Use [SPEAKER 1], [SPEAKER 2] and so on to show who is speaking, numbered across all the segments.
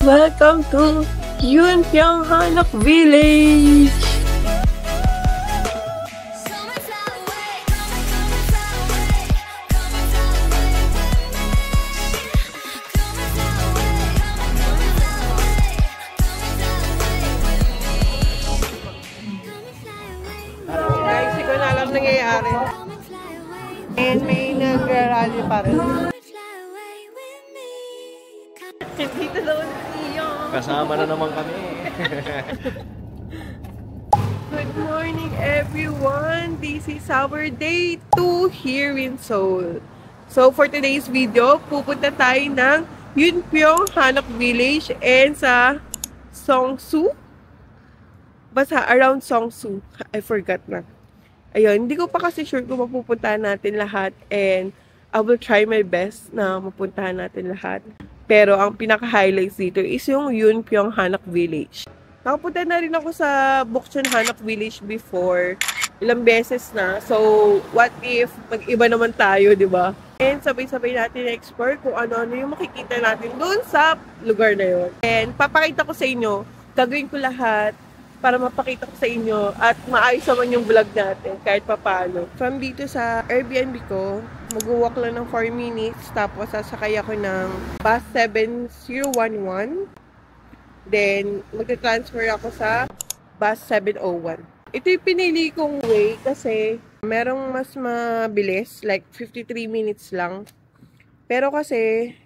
[SPEAKER 1] Welcome to Yunpyeong Hanok Village! Guys, hindi ko na alam nangyayari. And may nag-rally pa rin. Dito daw niyo.
[SPEAKER 2] Kasama na naman kami.
[SPEAKER 1] Good morning everyone! This is our day 2 here in Seoul. So for today's video, pupunta tayo ng Yunpyeong Hanok Village and sa Seongsu. Basta around Seongsu. I forgot na. Ayun, hindi ko pa kasi sure kung mapupuntahan natin lahat and I will try my best na mapuntahan natin lahat. Pero ang pinaka-highlights dito is yung Yunpyeong Hanok Village. Nakapunta na rin ako sa Bokchon Hanok Village before. Ilang beses na. So, what if mag-iba naman tayo, di ba? And sabay-sabay natin explore kung ano-ano yung makikita natin doon sa lugar na yun. And papakita ko sa inyo, gagawin ko lahat para mapakita ko sa inyo at maayos naman yung vlog natin kahit papano. From dito sa Airbnb ko, mag-walk lang ng 4 minutes tapos sasakay ako ng bus 7011. Then, magta-transfer ako sa bus 701. Ito yung pinili kong way kasi merong mas mabilis, like 53 minutes lang. Pero kasi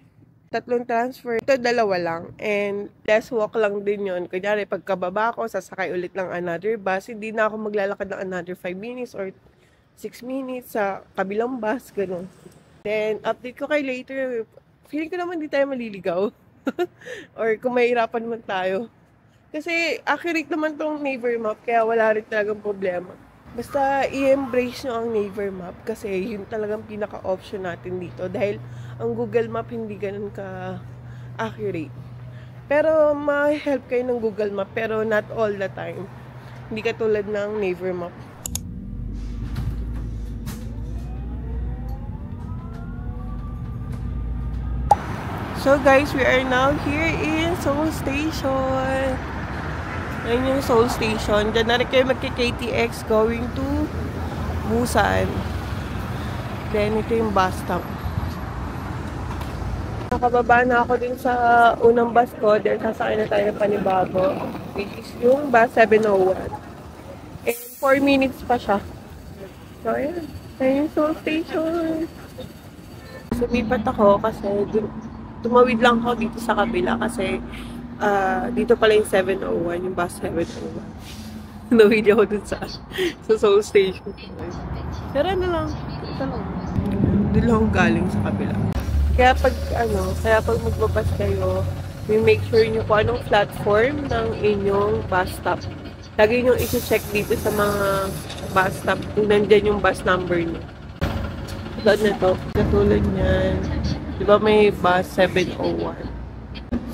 [SPEAKER 1] tatlong transfer. Ito, dalawa lang. And less walk lang din yun. Kunyari, pagkababa ko, sasakay ulit ng another bus. Hindi na ako maglalakad ng another 5 minutes or 6 minutes sa kabilang bus. Ganun. Then, update ko kay later. Feeling ko naman hindi tayo maliligaw. Or kung mahirapan naman tayo. Kasi accurate naman tong Naver Map. Kaya wala rin talagang problema. Basta i-embrace nyo ang Naver Map. Kasi yun talagang pinaka-option natin dito. Dahil ang Google Map hindi ganun ka-accurate. Pero ma-help kayo ng Google Map, pero not all the time. Hindi katulad ng Naver Map. So guys, we are now here in Seoul Station. Ayan yung Seoul Station. Diyan na rin kayo magki-KTX going to Busan. Then ito yung bus stop. Nakababa na ako din sa unang bus ko. Then, sasakay na tayo ng panibago. Which is yung bus 701. And 4 minutes pa siya. So, ayan. Ayan yung Seoul Station. Sumipat ako kasi tumawid lang ako dito sa kabila kasi dito pala yung 701, yung bus 701. Nawid ako dun sa Seoul Station. Pero ano lang. Ito lang. Doon lang galing sa kabila. Kaya pag magbabas kayo, make sure nyo kung anong platform ng inyong bus stop. Lagi nyo i-check dito sa mga bus stop kung nandyan yung bus number nyo. Doon na to. Katulad nyan. Di ba may bus 701?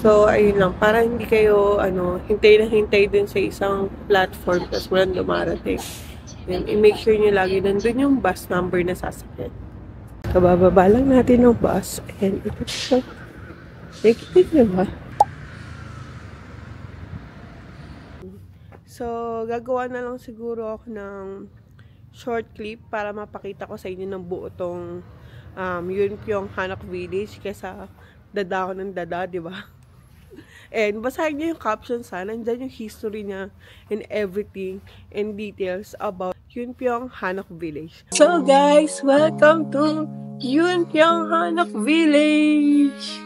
[SPEAKER 1] So, ayun lang. Para hindi kayo, hintay na hintay din sa isang platform tapos walang dumarating. Then, i-make sure nyo lagi nandun yung bus number na sasakyan. Kabababa lang natin ng bus. And ito siya. Nakikita nyo ba? So, gagawa na lang siguro ako ng short clip para mapakita ko sa inyo ng buo tong Yunpyeong Hanok Village kaysa dada ako ng dada, di ba? And basahin niyo yung caption sana. Nandyan yung history niya and everything and details about Yunpyeong Hanok Village. So guys, welcome to Yunpyeong Hanok Village!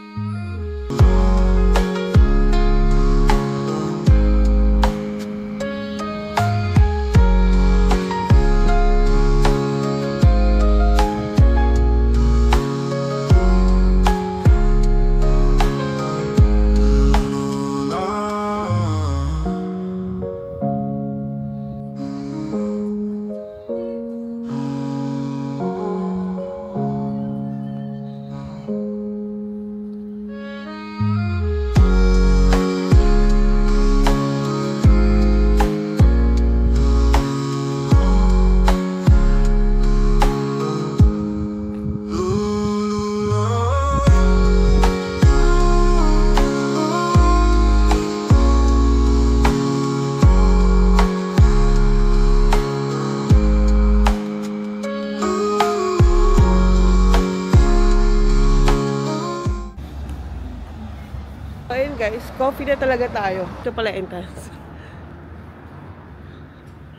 [SPEAKER 1] Ayun guys, coffee na talaga tayo. Ito pala entrance.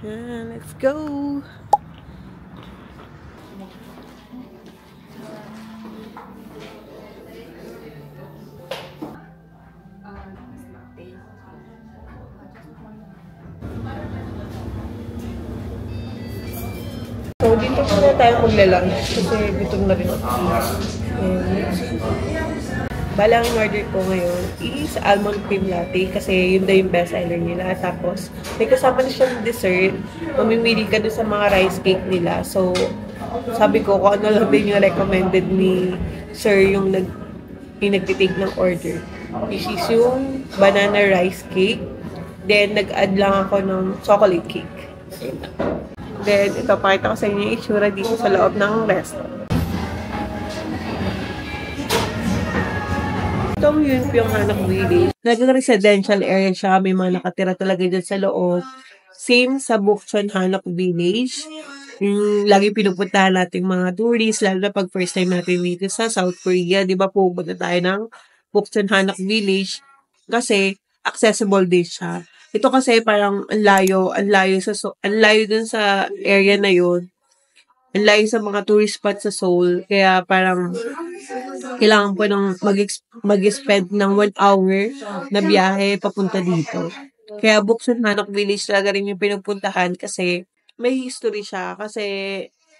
[SPEAKER 1] Yan, let's go! So, dito muna tayo magla-lunch kasi gutom na rin ako. Balang order ko ngayon is almond cream latte kasi yun daw yung best seller nila. Tapos, may kasama na siyang dessert. Mamimili ka doon sa mga rice cake nila. So, sabi ko kung ano lang din yung recommended ni Sir yung nagtitake ng order. This is yung banana rice cake. Then, nag-add lang ako ng chocolate cake. Then, ito, pakita ko sa inyo yung itsura dito sa loob ng restaurant. Itong yun yung Hanap Village. Naging residential area siya. May mga nakatira talaga dyan sa loob. Same sa Bukchon Hanap Village. Yung lagi pinupuntahan natin mga tourists, lalo na pag first time natin dito sa South Korea. Di ba pupunta tayo ng Bukchon Hanap Village kasi accessible din siya. Ito kasi parang ang layo dun sa area na yun. Ang layo sa mga tourist spots sa Seoul. Kaya parang kailangan po ng mag-spend ng 1 hour na biyahe papunta dito. Kaya Bukchon Hanok Village talaga rin yung pinupuntahan kasi may history siya. Kasi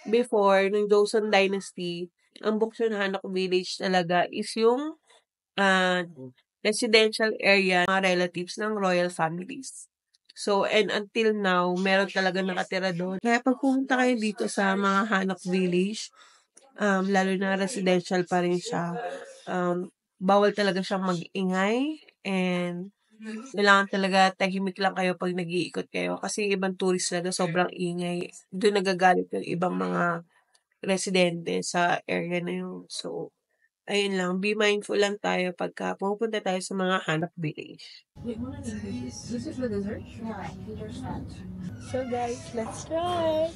[SPEAKER 1] before, nung Joseon Dynasty, ang Bukchon Hanok Village talaga is yung residential area mga relatives ng royal families. So, and until now, meron talaga nakatira doon. Kaya pag pumunta kayo dito sa mga Hanok Village, lalo na residential pa rin siya, bawal talaga siyang mag-ingay and kailangan talaga tahimik lang kayo pag nag-iikot kayo kasi ibang tourist talaga sobrang ingay. Doon nagagalit yung ibang mga residente sa area na yun. So, ayun lang, be mindful lang tayo pagka pupunta tayo sa mga Hanap Village.
[SPEAKER 2] This is the dessert?
[SPEAKER 1] So guys, let's try!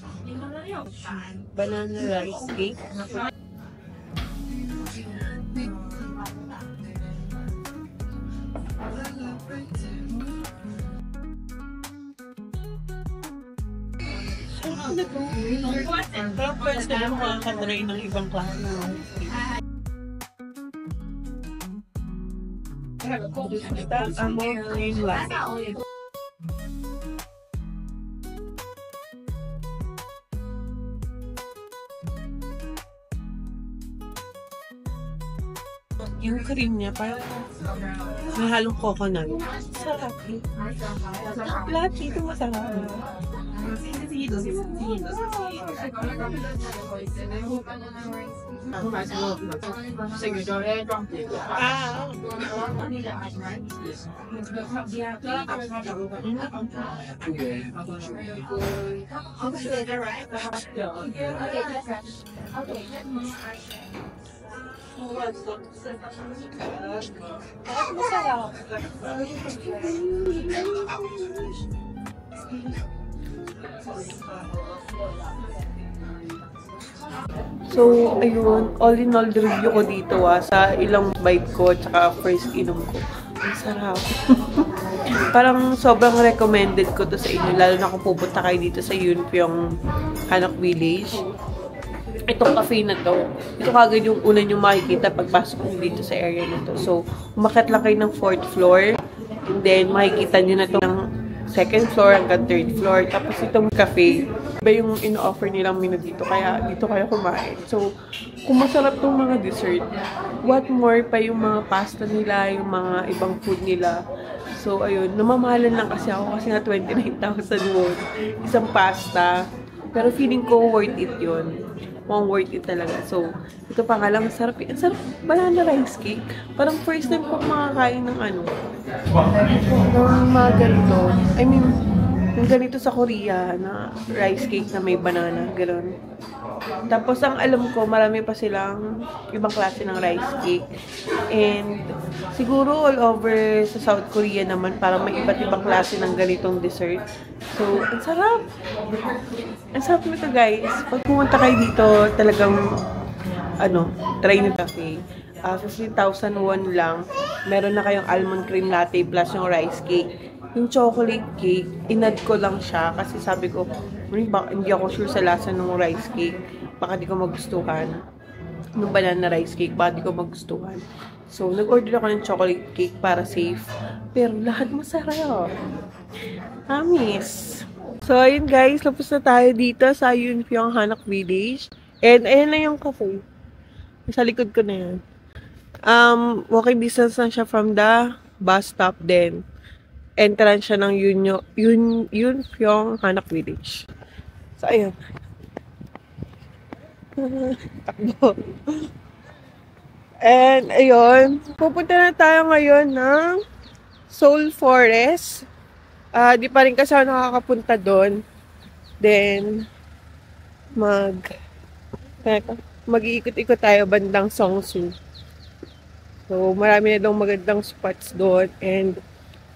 [SPEAKER 1] Banana rice cake. Parang first time ako makakatry ng ibang klase. That's a more green latte. Yung cream niya parang may halong coconut. Sarap. Lahat dito masarap. So, ayun, all in all, the review ko dito sa ilang bite ko, tsaka first inom ko. Ang sarap. Parang sobrang recommended ko to sa inyo, lalo na kung pupunta kayo dito sa Yunpyong Hanok Village. Itong cafe na to, ito kagad yung una nyo makikita pagpasok nyo dito sa area na to. So, umakyat lang kayo ng 4th floor, and then makikita nyo na to ng 2nd floor hanggang 3rd floor. Tapos itong cafe, iba yung in-offer nilang menu dito, kaya dito kayo kumain. So, kung masarap tong mga dessert, what more pa yung mga pasta nila, yung mga ibang food nila. So, ayun, namamahalan lang kasi ako kasi nga 29,000 won, isang pasta. Pero feeling ko worth it yun. Worth it talaga. So, ito pa nga lang, masarap. Ang sarap, banana rice cake. Parang first time ko makakain ng ng mga ganito. I mean, yung ganito sa Korea na rice cake na may banana, gano'n. Tapos, ang alam ko, marami pa silang ibang klase ng rice cake. And, siguro all over sa South Korea naman, parang may iba't ibang klase ng ganitong dessert. So, ang sarap! Ang sarap nito, guys. Pag pumunta kayo dito, talagang, try nyo cafe. 15,000 won lang. Meron na kayong almond cream latte plus yung rice cake. Yung chocolate cake, inad ko lang siya kasi sabi ko, hindi ako sure sa lasa ng rice cake. Baka di ko magustuhan. Yung banana rice cake, baka di ko magustuhan. So, nag-order ako ng chocolate cake para safe. Pero lahat masarap. Amis. So, ayun guys, tapos na tayo dito sa Yunpyong Hanok Village. And ayan na yung cafe. Sa likod ko na yan. Walking distance lang siya from the bus stop din. Entrance siya ng Yunpyong Hanok Village. So, ayun. Takbo. And, ayun. Pupunta na tayo ngayon ng Seoul Forest. Di pa rin kasi ako nakakapunta doon. Then, mag-iikot-ikot tayo bandang Seongsu. So, marami na daw magandang spots doon. And,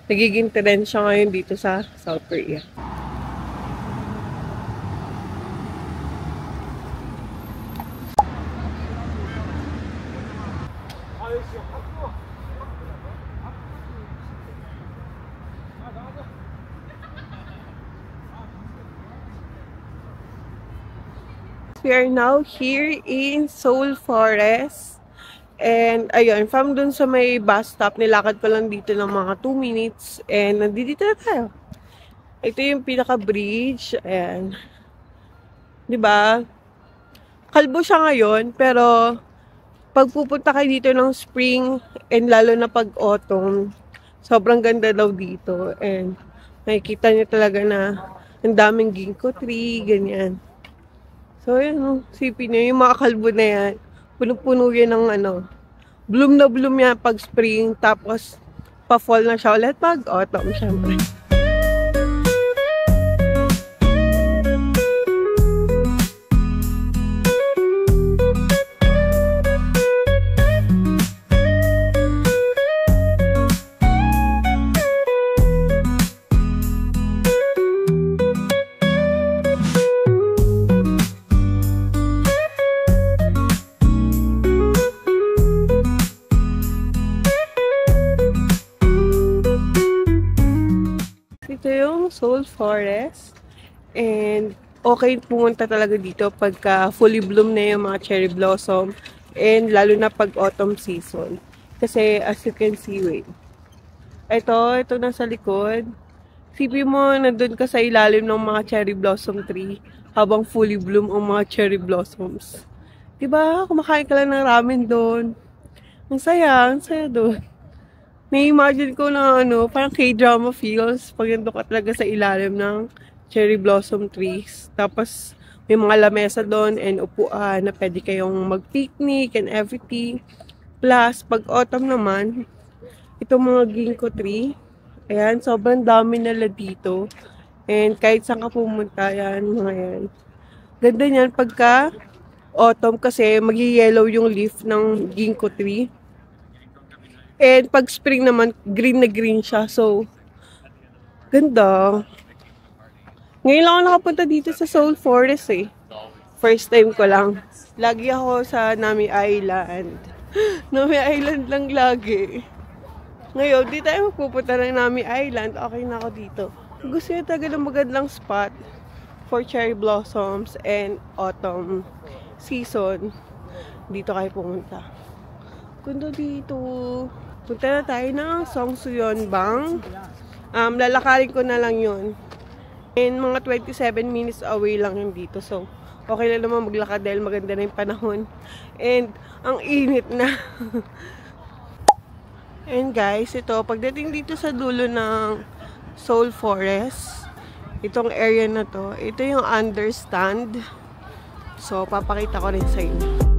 [SPEAKER 1] nagiging trend siya ngayon dito sa South Korea. We are now here in Seoul Forest. And, ayun, from dun sa may bus stop, nilakad ko lang dito ng mga 2 minutes. And, nandito na tayo. Ito yung pinaka-bridge. Ayan. Diba? Kalbo siya ngayon, pero pag pupunta kayo dito ng spring, and lalo na pag autumn, sobrang ganda daw dito. And, makikita niyo talaga na ang daming ginkgo tree, ganyan. So, yun, sipin nyo, yung mga kalbo na yan, puno-puno yan ng bloom na bloom yan pag spring, tapos pa-fall na siya ulit pag autumn, syempre. Ito yung Seoul Forest. And okay pumunta talaga dito pagka fully bloom na yung mga cherry blossom. And lalo na pag autumn season. Kasi as you can see, wait. Ito nasa likod. Sipin mo, nandun ka sa ilalim ng mga cherry blossom tree habang fully bloom ang mga cherry blossoms. Diba? Kumakain ka lang ng ramen doon. Ang saya doon. Na-imagine ko na parang K-drama feels pag nandun ka talaga sa ilalim ng cherry blossom trees. Tapos, may mga lamesa doon and upuan na pwede kayong mag-picnic and everything. Plus, pag autumn naman, itong mga ginkgo tree, ayan, sobrang dami nila dito. And kahit saan ka pumunta, yan, mga yan. Ganda niyan pagka autumn kasi mag-yellow yung leaf ng ginkgo tree. And pag spring naman, green na green siya. So, ganda. Ngayon lang ako nakapunta dito sa Seoul Forest eh. First time ko lang. Lagi ako sa Nami Island. Nami Island lang lagi. Ngayon, di tayo magpupunta ng Nami Island. Okay na ako dito. Gusto nyo talaga ng magandang spot for cherry blossoms and autumn season. Dito kayo pumunta. Ganda dito. Punta na tayo ng Seongsu-yeonbang. Lalakarin ko na lang yun. And mga 27 minutes away lang yun dito. So, okay na naman maglakad dahil maganda na yung panahon. And, ang init na. And guys, ito, pagdating dito sa dulo ng Seoul Forest, itong area na to, ito yung understand. So, papakita ko rin sa inyo.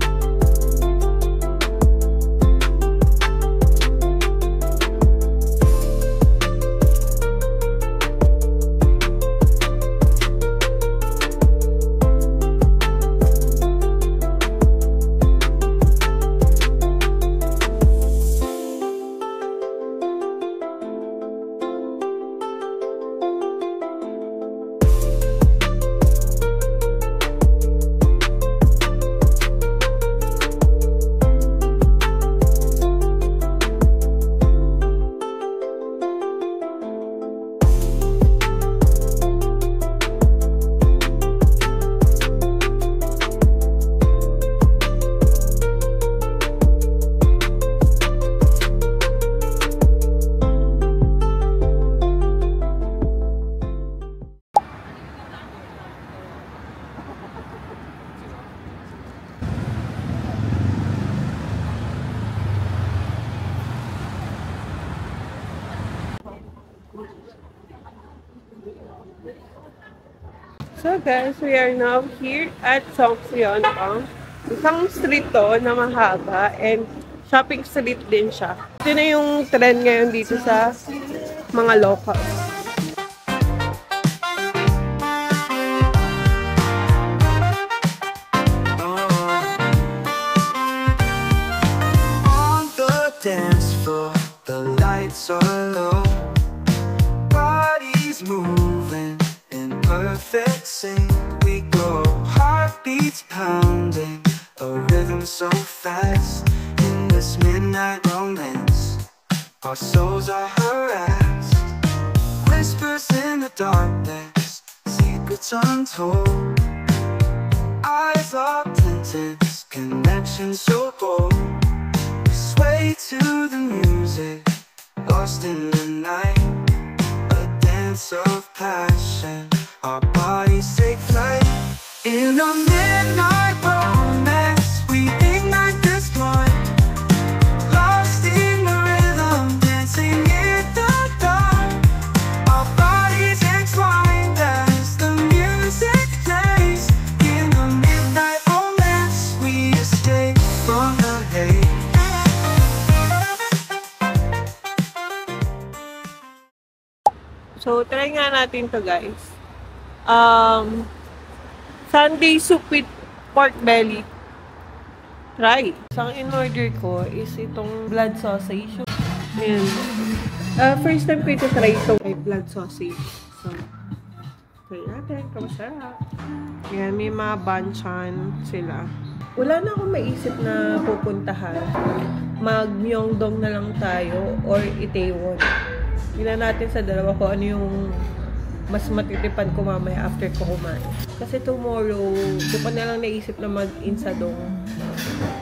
[SPEAKER 1] So guys, we are now here at Songseonpang. Isang street to na mahaba and shopping street din siya. Ito na yung trend ngayon dito sa mga locals.
[SPEAKER 3] On the dance floor, the lights are low. Bodies moving in perfect sync. We go, heartbeats pounding, a rhythm so fast. In this midnight romance, our souls are harassed. Whispers in the darkness, secrets untold. Eyes locked intense, connection so bold. Sway to the music, lost in the night. A dance of passion, our bodies take flight. In a midnight romance, we ignite this spark. Lost in the rhythm, dancing in the dark. Our bodies entwined as the music plays. In a midnight romance, we escape from the haze.
[SPEAKER 1] So, try nga natin to guys. Sunday soup with pork belly. Try. So, ang in-order ko is itong blood sausage. Ayan. First time ko ito try itong blood sausage. So, try natin. Kamasarap. Ayan, may mga banchan sila. Wala na akong maisip na pupuntahan. Mag-Myeongdong na lang tayo or Itaewon. Tingnan natin sa dalawa ko ano yung mas matitipan ko mamaya after ko kumain. Kasi tomorrow, di pa na lang naisip na mag-Insadong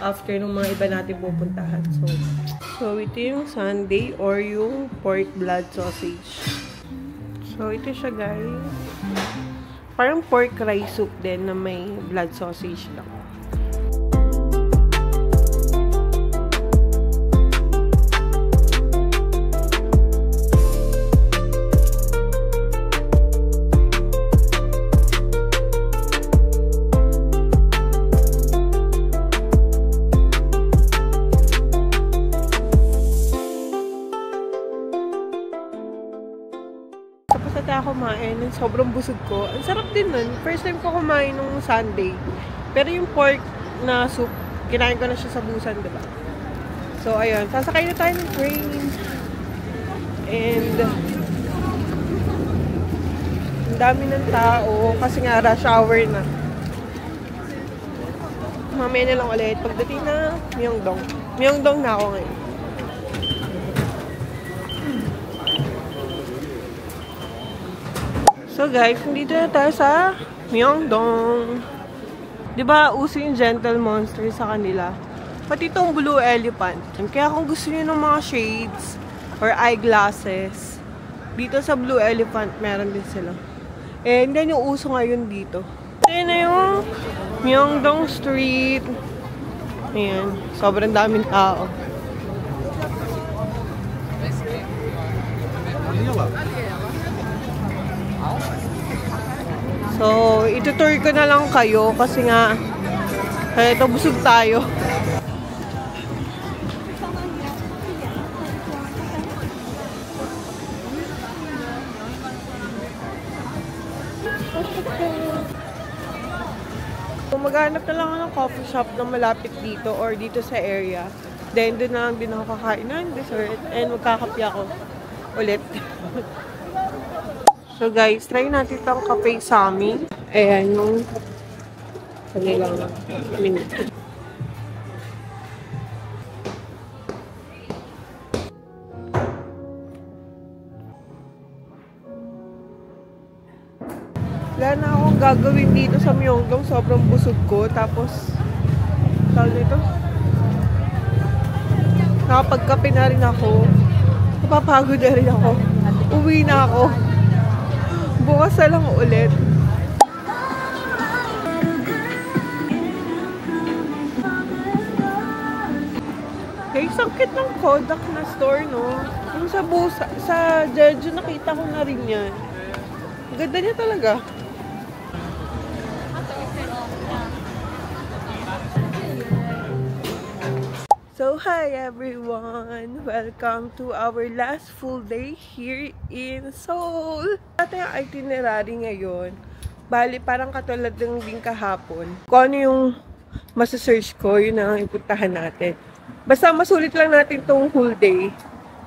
[SPEAKER 1] after nung mga iba natin pupuntahan. So ito yung Sunday or yung pork blood sausage. So, ito siya guys. Parang pork rice soup din na may blood sausage lang. Ako kumain, sobrang busog ko. Ang sarap din nun. First time ko kumain nung Sunday. Pero yung pork na soup, kinain ko na siya sa Busan, diba? So, ayun. Sasakay na tayo ng train. And, ang dami ng tao. Kasi nga, rush hour na. Mamaya na lang ulit. Pagdating na Myeongdong. Myeongdong na ako ngayon. So guys, nandito na tayo sa Myeongdong. Diba, uso yung gentle monster sa kanila. Pati itong blue elephant. Kaya kung gusto niyo ng mga shades or eyeglasses, dito sa blue elephant, meron din sila. Eh, hindi yung uso ngayon dito. Ayan na yung Myeongdong Street. Ayan, sobrang daming tao. So, itutour ko na lang kayo kasi nga ito, busog tayo. Kung maghanap na lang ako ng coffee shop na malapit dito or dito sa area, then doon na lang din ako kakain ng dessert and magkakape ako ulit. So guys, try natin itong Cafe Sami. Ayan, yung lang minute. Wala na akong gagawin dito sa Myeongdong. Sobrang busog ko. Tapos, tawag nito. Nakapagkape na rin ako. Napapagod na rin ako. Uwi na ako. Bukas na lang ulit. Guys, ang cute ng Kodak na store, no? Yung sa Jeju, nakita ko na rin yan. Ang ganda niya talaga. So, hi everyone! Welcome to our last full day here in Seoul. Ito yung itinerary ngayon. Bali, parang katulad ng din kahapon. Kung ano yung masasearch ko, yun ang ipuntahan natin. Basta masulit lang natin tong whole day.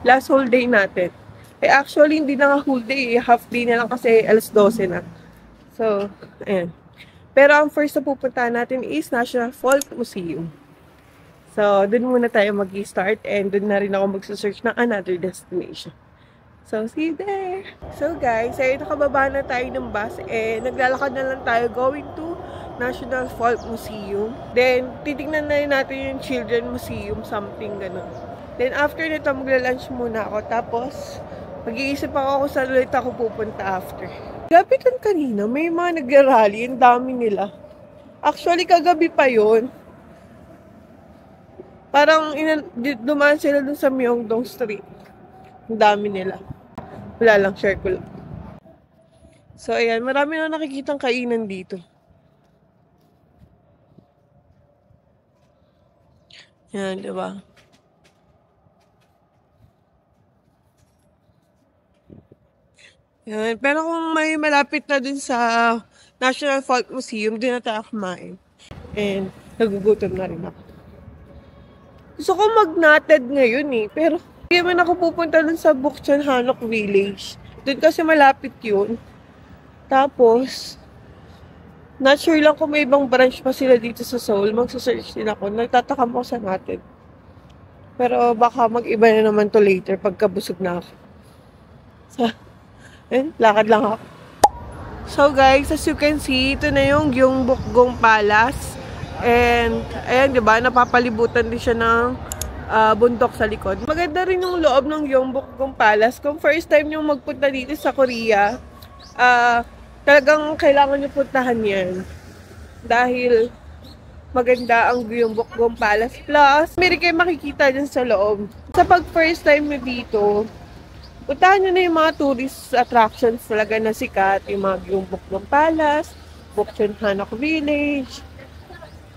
[SPEAKER 1] Last whole day natin. Actually, hindi na nga whole day. Half day na lang kasi alas 12 na. So, ayan. Pero ang first na pupuntahan natin is National Folk Museum. So, dun muna tayo mag-start and dun na rin ako magsasearch ng another destination. So, see you there! So guys, ay nakababa na tayo ng bus and naglalakad na lang tayo going to National Folk Museum. Then, titignan na rin natin yung Children Museum, something gano'n. Then, after nito, magla-lunch muna ako. Tapos, mag-iisip ako kung saan ulit ako pupunta after. Grabe dun kanina, may mga nag-rally, ang dami nila. Actually, kagabi pa yun. Parang dumaan sila dun sa Myeongdong Street. Ang dami nila. Wala lang, share ko lang. So, ayan. Marami na nakikitang kainan dito. Ayan, diba? Ayan. Pero kung may malapit na dun sa National Folk Museum, dun na tayo kumain. And, nagugutom na rin ako. Gusto ko mag-nated ngayon eh, pero hindi man ako pupunta dun sa Bukchon Hanok Village. Doon kasi malapit yun. Tapos, not sure lang kung may ibang branch pa sila dito sa Seoul. Magsasearch din ako. Nagtataka mo sa natin. Pero baka mag-iba na naman to later pagkabusog na ako. So, lakad lang ako. So guys, as you can see, ito na yung Gyeongbokgung Palace. And, ayan, diba, napapalibutan din siya ng bundok sa likod. Maganda rin yung loob ng Gyeongbokgung Palace. Kung first time nyo magpunta dito sa Korea, talagang kailangan nyo puntahan yan. Dahil maganda ang Gyeongbokgung Palace. Plus, meron kayo makikita dyan sa loob. Sa pag first time nyo dito, puntahan nyo na yung mga tourist attractions talaga na sikat. Yung mga Gyeongbokgung Palace, Bukchon Hanok Village,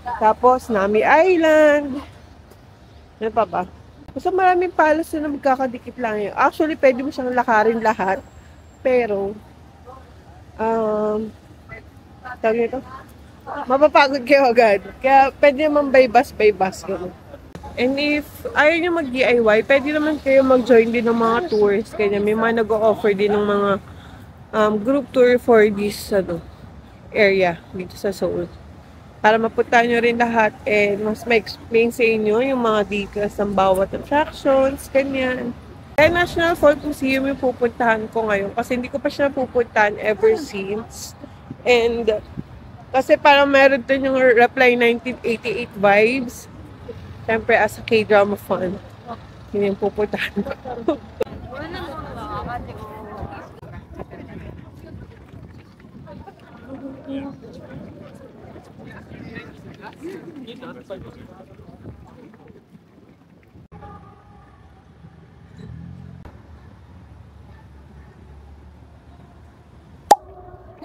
[SPEAKER 1] tapos, Nami Island. Ano pa ba? Basta maraming palace na magkakadikit lang yun. Actually, pwede mo siyang lakarin lahat. Pero, tawag nito, mapapagod kayo agad. Kaya, pwede naman by bus. And if ayaw nyo mag-DIY, pwede naman kayo mag-join din ng mga tours. Kaya may mga nag-o-offer din ng mga group tour for this area dito sa Seoul. Para mapunta nyo rin lahat and mas ma-explain sa inyo yung mga details ng bawat attractions, ganyan. Kaya National Folk Museum yung pupuntahan ko ngayon kasi hindi ko pa siya pupuntahan ever since. And kasi parang meron din yung Reply 1988 vibes. Siyempre as a K-drama fan, yun yung pupuntahan ko.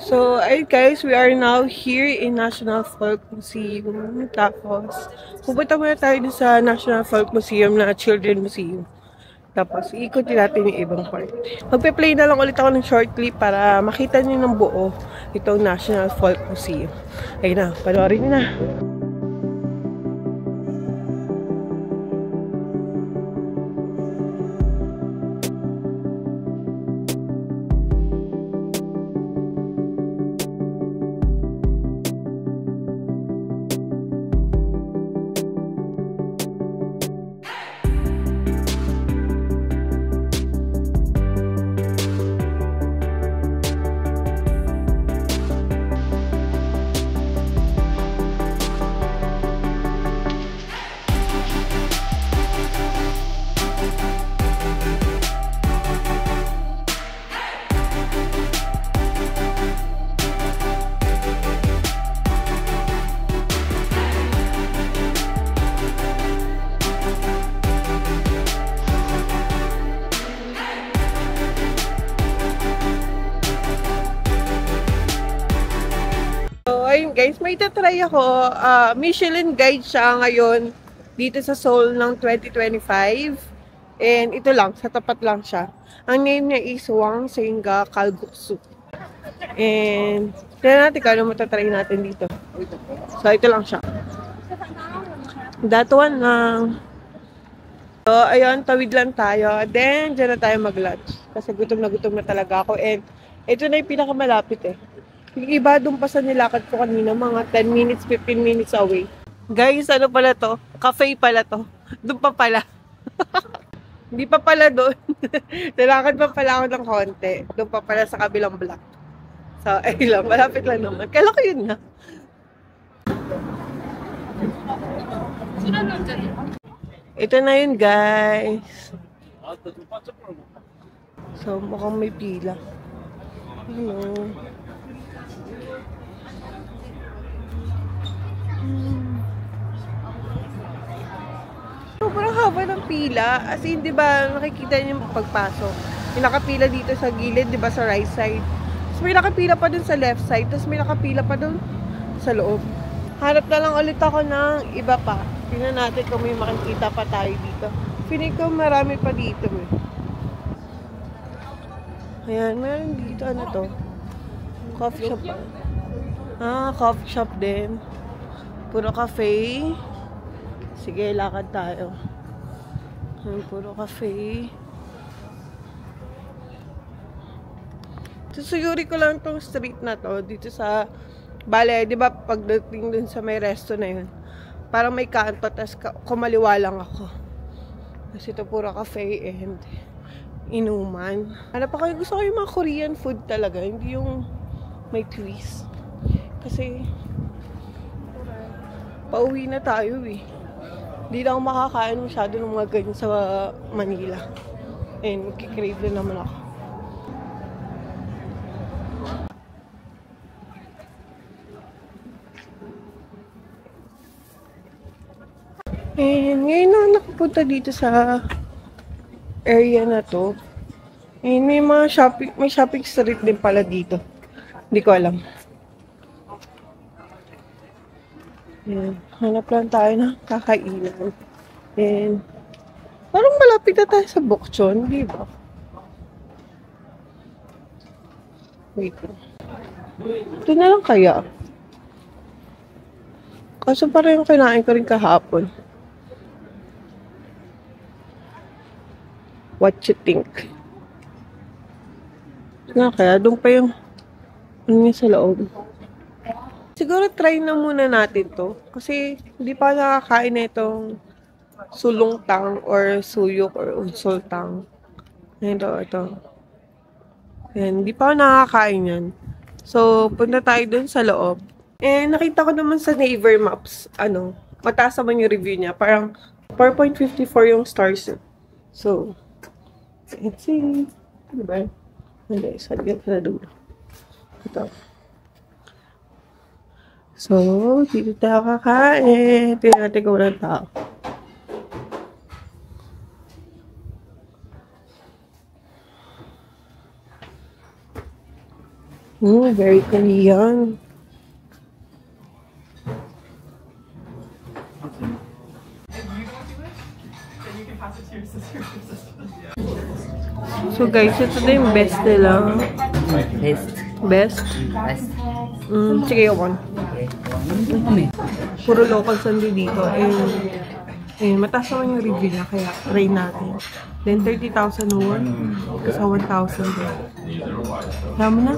[SPEAKER 1] So, ayun guys, we are now here in National Folk Museum. Tapos, pupunta muna tayo sa National Folk Museum na Children Museum. Tapos, ikutin natin yung ibang part. Magpe-play na lang ulit ako ng short clip para makita niyo ng buo itong National Folk Museum. Ayun na, panoorin niyo na. ayun guys, may tatry ako. Michelin guide siya ngayon. dito sa Seoul ng 2025. And ito lang, sa tapat lang siya. Ang name niya is Hwangsaengga Kalguksu. And tignan natin kung ano matatry natin dito. So ito lang siya. That one lang. So ayun, tawid lang tayo. Then dyan na tayo mag-lunch. Kasi gutom na talaga ako. And ito na yung pinakamalapit eh. Yung iba doon pa sa nilakad ko kanina, mga 10 minutes, 15 minutes away. Guys, ano pala to? Cafe pala to. Doon pa pala. Hindi pa pala doon. Nilakad pa pala ako ng konti. Doon pa pala sa kabilang block. So, ayun lang. Malapit lang naman. Kala ko yun na. Ito na yun, guys. So, mukhang may pila. Hello. Sobrang haba ng pila. As in, di ba, nakikita niyo yung pagpasok. May nakapila dito sa gilid, di ba, sa right side. Tapos may nakapila pa dun sa left side. Tapos may nakapila pa dun sa loob. Hanap na lang ulit ako ng iba pa. Tingnan natin kung may makikita pa tayo dito. Feeling ko marami pa dito. Ayan, meron dito. Ano to? Coffee shop pa. Coffee shop din. Puro cafe. Sige, lakad tayo. Puro cafe. Susuyuri ko lang tong street na to. Dito sa Bale, di ba pagdating dun sa may resto na yun, parang may kanto, tas kumaliwa lang ako. Kasi ito puro cafe and inuman. Ano pa kayo? Gusto ko yung mga Korean food talaga. Hindi yung may twist. Kasi pauwi na tayo eh. Hindi na ako makakain masyado ng mga ganyan sa Manila. And magkikrave din naman ako. And ngayon na nakapunta dito sa area na to. And may mga shopping street din pala dito. Hindi ko alam. Ayan, hanap lang tayo ng kakainan. And parang malapit na tayo sa Bokchon, di ba? Wait lang. Ito na lang kaya. Kaso parang yung kinain ko rin kahapon. What you think? Nga kaya, doon pa yung ano niya sa loob. Siguro try na muna natin to. Kasi hindi pa nakakain na itong sulungtang or suyok or unsultang. Ito. Yan, hindi pa ako nakakain yan. So, punta tayo dun sa loob. And nakita ko naman sa Naver Maps, mataas naman yung review niya. Parang 4.54 yung stars. So, let's see. Diba? Hindi, sabi ka na dulo. Ito. So, dito tayo kakain. Tingnan natin kung walang tao. Very Korean. So guys, ito na yung best nila. Best? Sige, yun. Puro local sandi dito. And mataas naman yung review niya, kaya try natin. Then 30,000 won. Sa 1,000 din. Kaya mo na?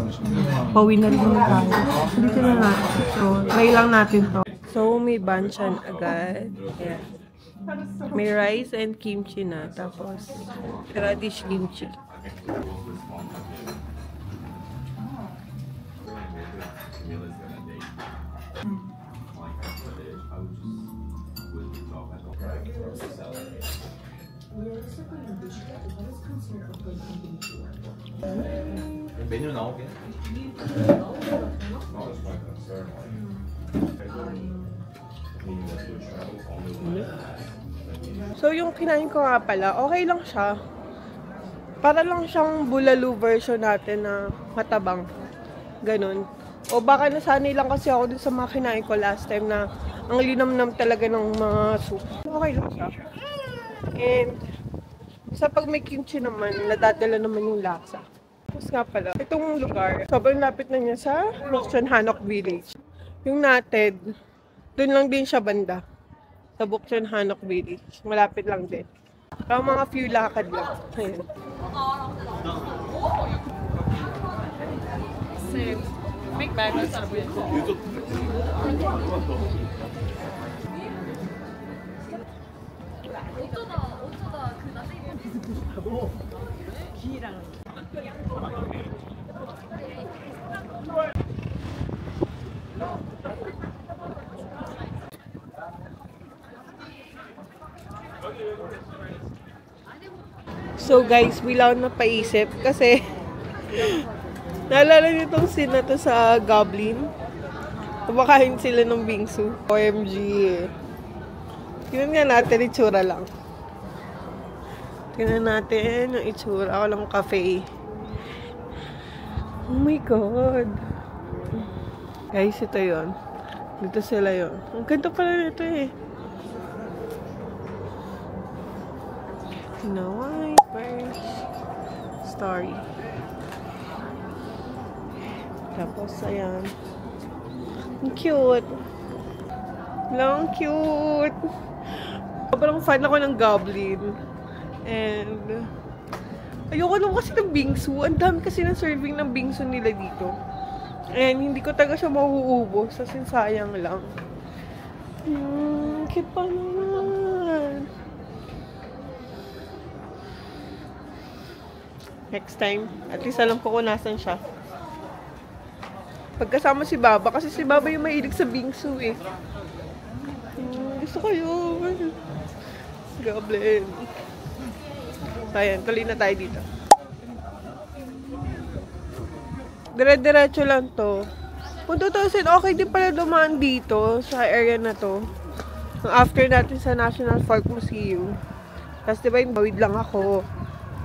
[SPEAKER 1] Pauwi na rin tayo. Dito na natin. So, try lang natin to. So, may banchan agad. Ayan. May rice and kimchi na. Tapos, radish kimchi.
[SPEAKER 4] 메뉴 나오게?
[SPEAKER 1] So, yung kinain ko nga pala, okay lang siya. Para lang siyang bulalo version natin na matabang. Ganon. O baka nasanay lang kasi ako dun sa mga kinain ko last time na Ang linamnam talaga ng mga soup. Okay lang siya. And sa pag may kimchi naman, nadadala naman yung lasa. Tapos nga pala, itong lugar, sobrang lapit na niya sa Buksan Hanok Village. Yung nated, doon lang din siya banda. Sa Buksan Hanok Village. Malapit lang din. Pero mga few lakad lang. Ayan.
[SPEAKER 2] Make bad sabi.
[SPEAKER 1] So guys, bilang napaisip kasi naalala niyo itong scene na to sa Goblin? Kumakain sila ng bingsu. OMG. Tingnan nga natin, itsura lang. Tingnan natin yung itsura. Ako lang cafe. Oh my God. Guys, ito yon. Dito sila yon. Ang ganda pala nito eh. Hawaii first story. Tapos, ayan. Ang cute. Lang cute. Sobrang fan ako ng Goblin. And, ayoko lang kasi ng bingsu. Ang dami kasi ng serving ng bingsu nila dito. And, hindi ko talaga siya mauubos. Kasi sayang lang. Cute pa naman. Next time, at least alam ko kung nasan siya. Pagkasama si Baba, kasi si Baba yung mahilig sa bingsu eh. Gusto ko yun. Goblin. So, ayan, tuloy na tayo dito. Dire-diretso lang to. Kung tutusin, okay din pala dumaan dito sa area na to. After natin sa National Folk Museum. Tapos diba yung bawid lang ako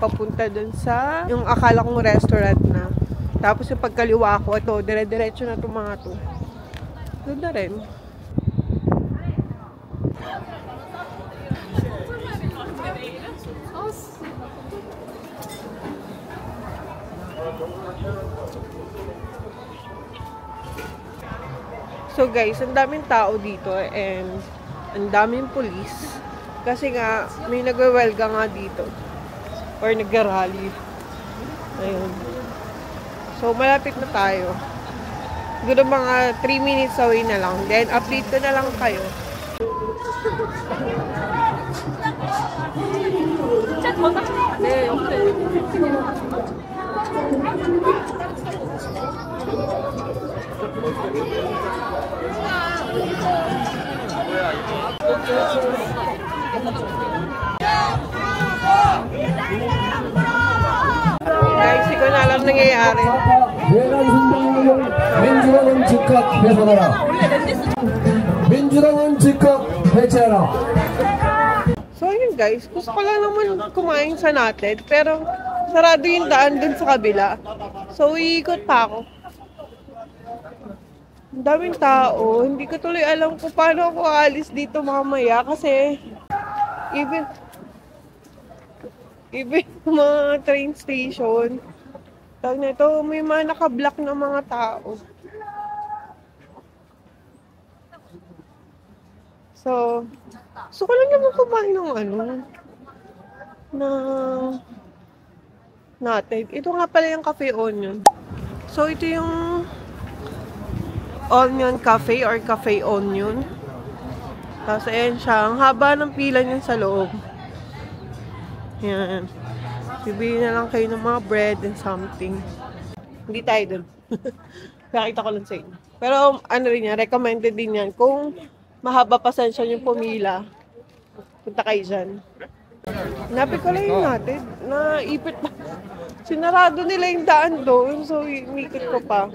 [SPEAKER 1] papunta dun sa yung akala kong restaurant na. Tapos yung pagkaliwa ko, ito, dire-diretso na itong mga to. Doon na rin. So guys, ang daming tao dito and ang daming pulis. Kasi nga, may nagwewelga nga dito. Or nag-rally. Ayun. So, malapit na tayo. Siguro mga 3 minutes away na lang. Then, update ko na lang kayo.
[SPEAKER 2] 네, 옆에.
[SPEAKER 1] Guys, hindi ko na alam nangyayari.
[SPEAKER 5] 민주당은 즉각 해산하라. 민주당은 즉각 해체하라.
[SPEAKER 1] So, yun guys. Gusto ko lang naman kumain sa natin. Pero, sarado yung daan dun sa kabila. So, iikot pa ako. Ang daming tao. Hindi ko tuloy alam kung paano ako aalis dito mamaya. Kasi, even mga train station, tawag na ito, may mga naka-block na mga tao. So, gusto ko lang naman kumain ng natin. Ito nga pala yung Cafe Onion. So, ito yung Onion Cafe or Cafe Onion. Tapos, ayan siya. Ang haba ng pila niyan sa loob. Yan. Bibili na lang kayo ng mga bread and something. Hindi tayo dun. Nakita ko lang sa inyo. Pero, ano rin yan, recommended din yan. Kung mahaba pasensya yung pumila, punta kayo dyan. Napit ko lang yung natin. Naipit pa. Sinarado nila yung daan doon. So, umikot ko pa.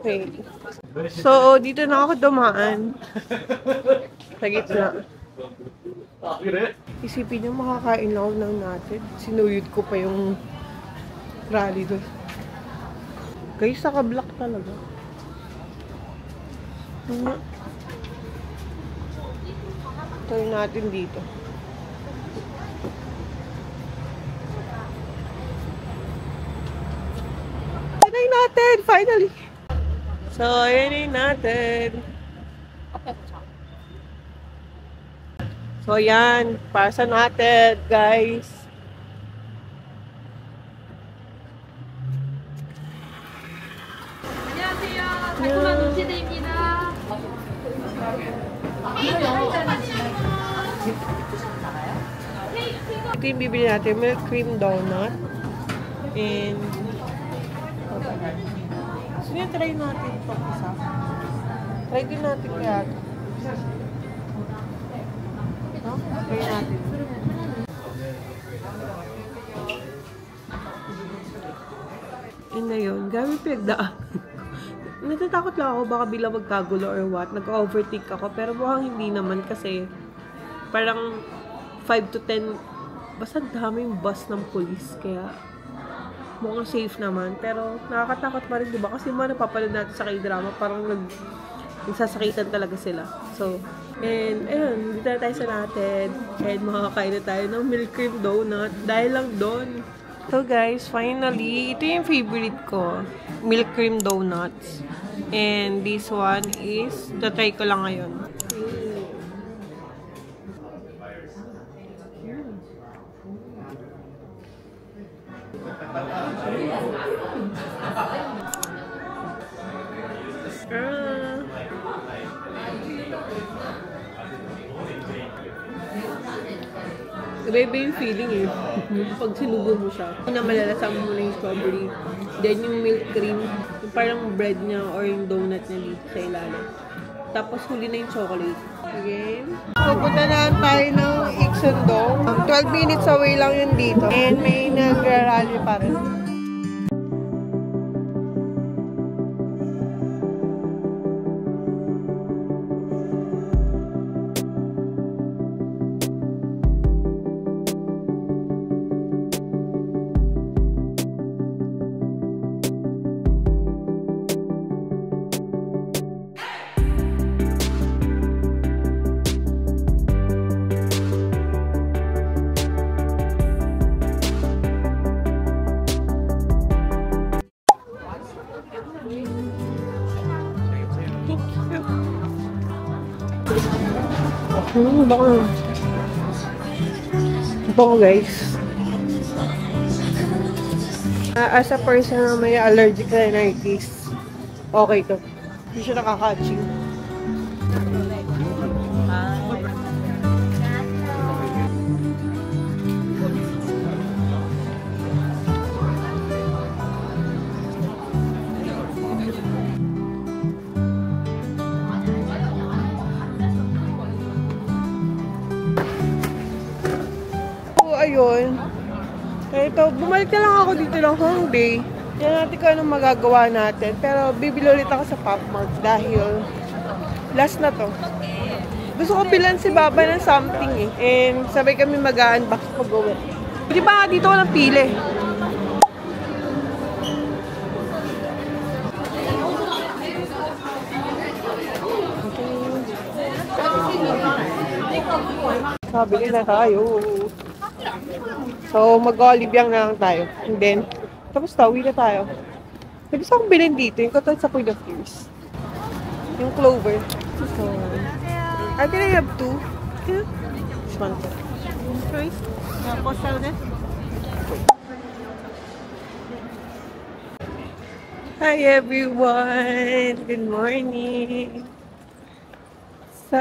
[SPEAKER 1] Okay. So, dito na ako dumaan. Sa gitna. Isipin nyo, makakain lang ako ng natin. Sinuyod ko pa yung rally doon. Guys, naka-block talaga. Try natin dito. Try natin! Finally! So, ayan natin. So, ayan. Para sa natin, guys.
[SPEAKER 2] 안녕하세요. 달콤한 눈치들입니다.
[SPEAKER 1] Ito yung bibili natin. Milk cream donut. And so yun, try natin itong isa. Try din natin kaya ito. No? Try natin. Yun na yun. Gamit pinagdaan. Natatakot lang ako baka bilang magkagulo or what. Nag-overthink ako. Pero mukhang hindi naman kasi parang 5 to 10 basta daming bus ng police. Kaya mukhang safe naman. Pero nakakatakot pa rin, diba? Kasi mga napapanood natin sa K-drama, parang nagsasakitan talaga sila. So, and ayun, dito na tayo sa natin. And makakain na tayo ng milk cream donut. Dahil lang doon. So guys, finally, ito yung favorite ko. Milk cream donuts. And this one is, tatry ko lang ngayon. Iba-iba yung feeling eh. Pag sinubo mo siya. Una malalasan mo muna yung strawberry. Then yung milk cream, yung parang bread niya or yung donut niya dito sa ilalim. Tapos huli na yung chocolate. Again. Pupunta na tayo ng Ixondong. 12 minutes away lang yun dito. And may nagrarally pa rin. Bango guys. As a person na may allergic rhinitis, okay to. Hindi siya nakaka-aching. Ayun. Ito, bumalik na lang ako dito ng whole day. Yan natin kung anong magagawa natin. Pero bibili ulit ako sa Pop Mart dahil last na to. Gusto ko bilan si Baba ng something eh. And sabay kami mag-unbox pag-uwi. Di ba dito ko napili? Sabi na tayo. So, mag-Olibyang na lang tayo. And then, tapos uwi na tayo. Gusto akong bilhin dito. Yung katulad sa Queen of Tears. Yung clover. So, can I have two? Yeah. This one po. Choice? Postal na? Hi everyone! Good morning! So,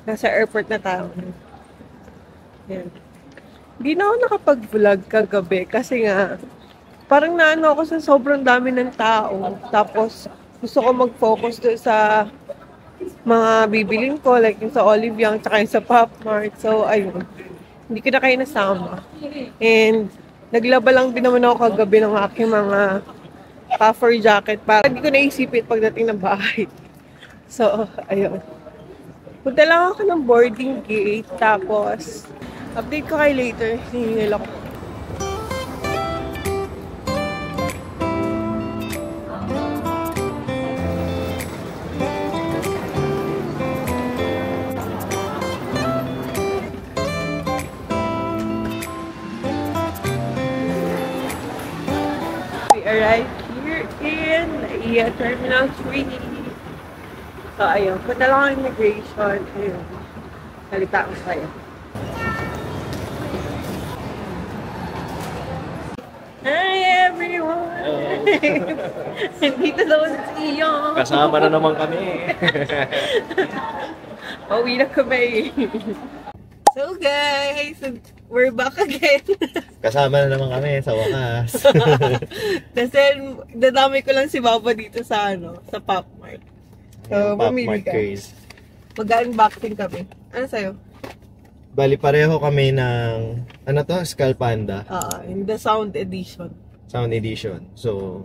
[SPEAKER 1] nasa airport na tayo. Yan. Hindi na ako nakapag-vlog kagabi kasi nga parang naano ako sa sobrang dami ng tao. Tapos gusto ko mag-focus doon sa mga bibilin ko like yung sa Olivyang tsaka yung sa Pop Mart. So ayun, hindi ko na kayo nasama. And naglaba lang din naman ako kagabi ng aking mga puffer jacket para hindi ko naisipin pagdating ng bahay. So ayun. Punta lang ako ng boarding gate tapos update ko kayo later. Hinihil ako. arrived here in NAIA Terminal 3. So, ayun. Punta lang ang immigration. Ayun. Salita ko sa'yo. Hi, everyone! Dito daw si Iyo.
[SPEAKER 4] Kasama na naman kami.
[SPEAKER 1] Pauwi na kami. So guys, we're back again.
[SPEAKER 4] Kasama na naman kami sa wakas.
[SPEAKER 1] Kasi dadami ko lang si Papa dito sa sa Pop Mart. So, mamili ka. Mag-unboxing kami. Ano sa'yo?
[SPEAKER 4] Bali pareho kami ng ano to, Skull Panda
[SPEAKER 1] In the Sound Edition.
[SPEAKER 4] Sound Edition. So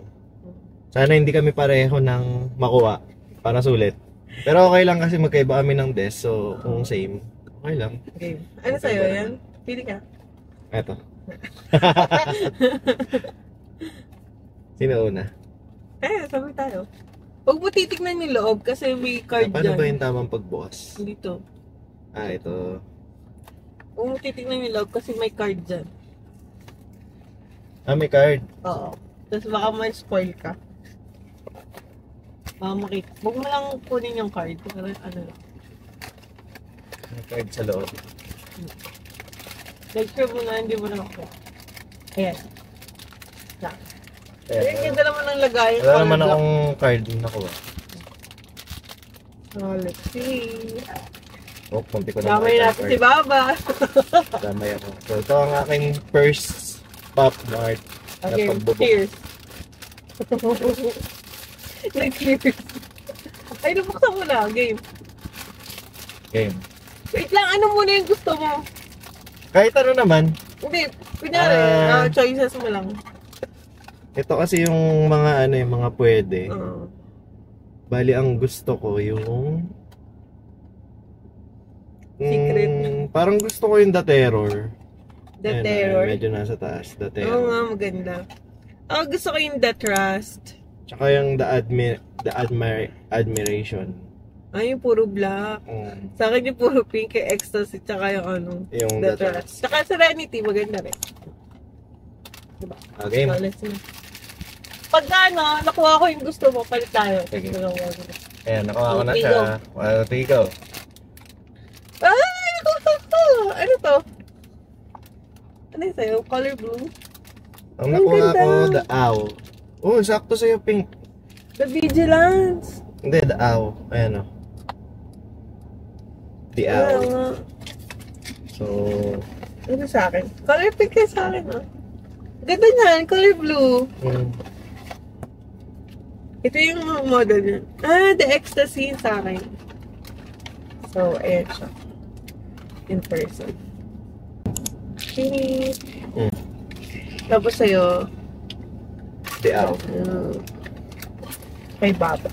[SPEAKER 4] sana hindi kami pareho ng makuha para sulit. Pero okay lang kasi magkaiba kami ng desk. So kung same, okay lang.
[SPEAKER 1] Okay. Ano sa'yo yan? Pili ka.
[SPEAKER 4] Eto. Sino una?
[SPEAKER 1] Sabi tayo. Huwag mo titignan yung loob kasi may card
[SPEAKER 4] Paano
[SPEAKER 1] dyan.
[SPEAKER 4] ba yung tamang pagbukas?
[SPEAKER 1] Dito.
[SPEAKER 4] Ito.
[SPEAKER 1] Huwag mo titignan yung loob kasi may card dyan.
[SPEAKER 4] May card.
[SPEAKER 1] Oo. Tapos baka ma-spoil ka. Baka makita. Huwag mo lang kunin yung card. Pero ano lang.
[SPEAKER 4] May card sa loob.
[SPEAKER 1] Make sure mo na hindi mo na ako. Ayan. Na.
[SPEAKER 4] Ayan.
[SPEAKER 1] Ayan, ganda naman ang lagay.
[SPEAKER 4] Wala naman akong card na nakuha.
[SPEAKER 1] So, let's see.
[SPEAKER 4] Oh, punti ko na
[SPEAKER 1] Damay natin si Baba.
[SPEAKER 4] Damay ako. So, ito ang aking first Pop Mart na
[SPEAKER 1] Okay,
[SPEAKER 4] pagbubuk.
[SPEAKER 1] cheers. Nag-cheers. Ay, nabuksan mo na. Game.
[SPEAKER 4] Game.
[SPEAKER 1] Wait lang, ano muna yung gusto mo?
[SPEAKER 4] Kahit ano naman.
[SPEAKER 1] Hindi, kunyari, choices mo lang.
[SPEAKER 4] Ito kasi yung mga ano yung mga pwede.
[SPEAKER 1] Oo.
[SPEAKER 4] Bali ang gusto ko yung
[SPEAKER 1] Secret.
[SPEAKER 4] Parang gusto ko yung The Terror.
[SPEAKER 1] The
[SPEAKER 4] Ayan,
[SPEAKER 1] Terror.
[SPEAKER 4] medyo nasa taas. The
[SPEAKER 1] Oo
[SPEAKER 4] Terror.
[SPEAKER 1] nga, maganda. Ako gusto ko yung The Trust.
[SPEAKER 4] Tsaka yung Admiration.
[SPEAKER 1] Ay, yung puro black. Sa akin yung puro pink, yung ecstasy, tsaka yung
[SPEAKER 4] Yung
[SPEAKER 1] The
[SPEAKER 4] The
[SPEAKER 1] Trust. Tsaka Serenity, maganda rin. Diba?
[SPEAKER 4] Okay.
[SPEAKER 1] So, let's see. Pag nakuha ko yung gusto mo, palit tayo.
[SPEAKER 4] Sige.
[SPEAKER 1] Ayan,
[SPEAKER 4] nakuha ko na
[SPEAKER 1] Tigo.
[SPEAKER 4] siya. Well, Tigo.
[SPEAKER 1] Ay, nakuha ko! Ano to? Ano yung sa'yo? Color blue?
[SPEAKER 4] Ang
[SPEAKER 1] Ang
[SPEAKER 4] nakuha
[SPEAKER 1] ganda.
[SPEAKER 4] ko, The Owl. Oh, sakto sa'yo, pink.
[SPEAKER 1] The Vigilance.
[SPEAKER 4] Hindi, The Owl. Ayan o. The Owl.
[SPEAKER 1] Nga.
[SPEAKER 4] So,
[SPEAKER 1] Ano sa akin? Color pink kayo sa akin, ah. Ganda niyan, color blue. Ito yung model niya. The Ecstasy sa akin. So, ayan siya. In person. Okay. Tapos sa'yo,
[SPEAKER 4] The Owl.
[SPEAKER 1] kay Baba.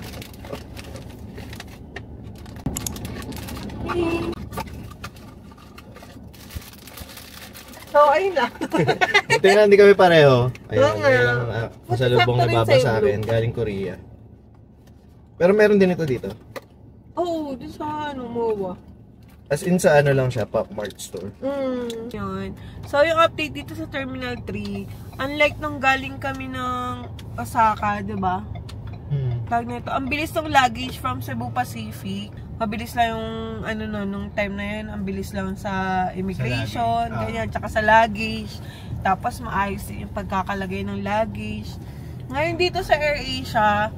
[SPEAKER 1] Okay. So, ayun lang.
[SPEAKER 4] Buti na hindi kami pareho. Ayan,
[SPEAKER 1] Oo nga.
[SPEAKER 4] ayan ang pasalubong na
[SPEAKER 1] Sakto rin
[SPEAKER 4] baba
[SPEAKER 1] sa'yo,
[SPEAKER 4] sa akin. Galing Korea. Pero meron din ito dito.
[SPEAKER 1] Oo, doon sa MOA.
[SPEAKER 4] As in sa ano lang siya, Pop Mart store.
[SPEAKER 1] Yun. So, yung update dito sa Terminal 3, unlike nung galing kami ng Osaka, diba? Tawag na ito, ang bilis ng luggage from Cebu Pacific. Mabilis lang yung, nung time na yun, ang bilis lang sa immigration,
[SPEAKER 4] Sa
[SPEAKER 1] ganyan, tsaka sa luggage. Tapos, maayos din yung pagkakalagay ng luggage. Ngayon dito sa AirAsia,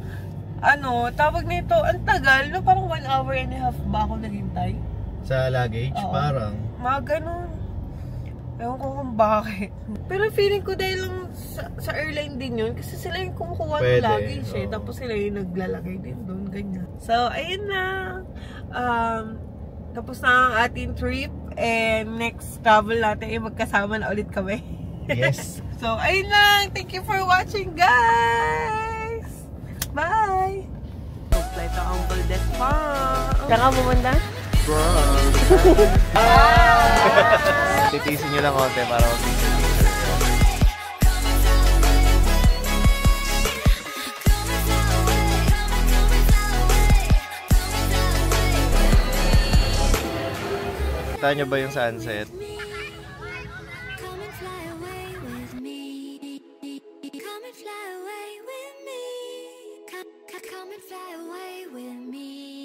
[SPEAKER 1] tawag na ito, ang tagal, no? Parang 1 hour and a half ba ako naghintay?
[SPEAKER 4] Sa luggage,
[SPEAKER 1] Oo.
[SPEAKER 4] parang.
[SPEAKER 1] Mga ganun. Ewan ko kung bakit. Pero feeling ko dahil lang sa airline din yun. Kasi sila yung kumukuha ng
[SPEAKER 4] Pwede,
[SPEAKER 1] luggage eh.
[SPEAKER 4] oo.
[SPEAKER 1] Tapos sila yung naglalagay din doon. Ganyan. So, ayun na. Tapos na ang ating trip. And next travel natin ay magkasama na ulit kami.
[SPEAKER 4] Yes.
[SPEAKER 1] So, ayun lang. Thank you for watching, guys. Bye. Flight to Uncle Des pa. Saan ka pumunta?
[SPEAKER 4] Titisin nyo lang konti para mag-video. Kita nyo ba yung sunset?
[SPEAKER 3] Come and fly away with me. Come and fly away.
[SPEAKER 6] Come and fly away with me.